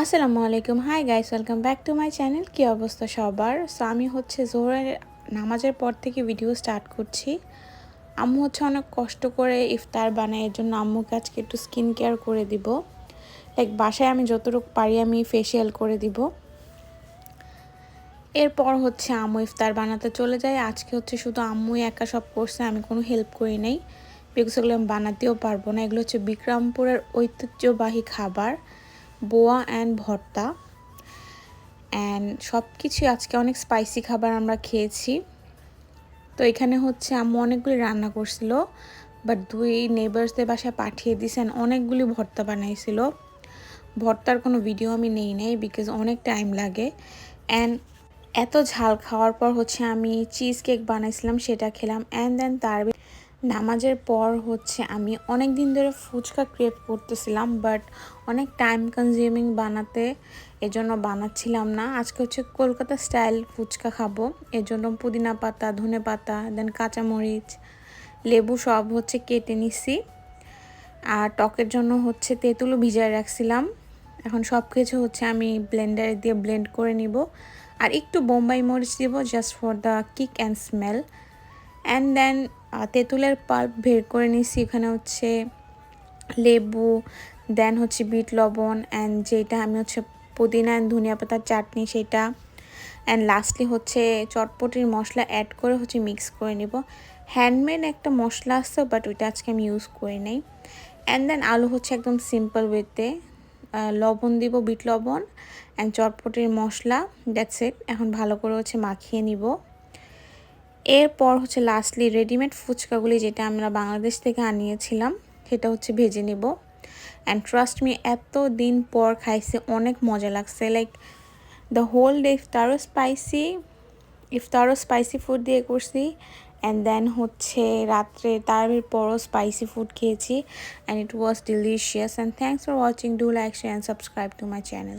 আসসালামু আলাইকুম। Hi guys, welcome back to my channel. কী অবস্থা সবার? সো আমি জোহরের নামাজের পর থেকে ভিডিও স্টার্ট করছি। আম্মু অনেক কষ্ট করে ইফতার বানায়, এর জন্য আম্মুকে আজকে একটু স্কিন কেয়ার করে দিব। লাইক বাসায় আমি যতটুকু পারি আমি ফেসিয়াল করে দিব। এরপর আম্মু ইফতার বানাতে চলে যায়। আজকে শুধু আম্মুই একা সব করছে, আমি কোনো হেল্প করি নাই, বিকজ এগুলো আমি বানাতেও পারবো না। এগুলো বিক্রমপুরের ঐতিহ্যবাহী খাবার, বোয়া অ্যান্ড ভর্তা। অ্যান্ড সব কিছু আজকে অনেক স্পাইসি খাবার আমরা খেয়েছি। তো এখানে আম্মু অনেকগুলি রান্না করছিল, বাট 2 নেবার্সদের বাসায় পাঠিয়ে দিয়েছেন, অনেকগুলি ভর্তা বানাইছিল। ভর্তার কোনো ভিডিও আমি নেই নাই, বিকজ অনেক টাইম লাগে। অ্যান্ড এত ঝাল খাওয়ার পর আমি চিজ কেক বানাইছিলাম, সেটা খেলাম। অ্যান্ড দেন নামাজের পর আমি অনেক দিন ধরে ফুচকা ক্রেভ করতেছিলাম, বাট অনেক টাইম কনজিউমিং বানাতে, এজন্য বানাচ্ছিলাম না। আজকে কলকাতা স্টাইল ফুচকা খাবো, এজন্য পুদিনা পাতা, ধনে পাতা, দেন কাঁচামরিচ, লেবু সব কেটে নিছি। আর টকের জন্য তেঁতুলও ভিজায় রাখছিলাম। এখন সব কিছু আমি ব্লেন্ডারে দিয়ে ব্লেন্ড করে নিব, আর একটু বোম্বাই মরিচ দিব, just for the kick and smell. And then তেঁতুলের পাল্প বের করে নিছি। এখানে লেবু, দেন বিট লবণ, অ্যান্ড যেটা আমি পুদিনা অ্যান্ড ধনিয়া পাতার চাটনি সেটা, অ্যান্ড লাস্টলি চটপটির মশলা অ্যাড করে মিক্স করে নিব। হ্যান্ডমেড একটা মশলা আসছে, বাট ওইটা আজকে আমি ইউজ করি নাই। অ্যান্ড দেন আলু একদম সিম্পল ওয়েতে লবণ দিব, বিট লবণ অ্যান্ড চটপটির মশলা, দ্যাটস ইট। এখন ভালো করে মাখিয়ে নিব। এরপর লাস্টলি রেডিমেড ফুচকাগুলি, যেটা আমরা বাংলাদেশ থেকে আনিয়েছিলাম, সেটা ভেজে নিব। অ্যান্ড ট্রাস্ট মি, এত দিন পর খাইছে, অনেক মজা লাগছে। লাইক দ্য হোল ডে ইফতারও স্পাইসি ফুড দিয়ে করছি, অ্যান্ড দেন রাত্রে তারপরও স্পাইসি ফুড খেয়েছি, and it was delicious. And thanks for watching. Do like, share and subscribe to my channel.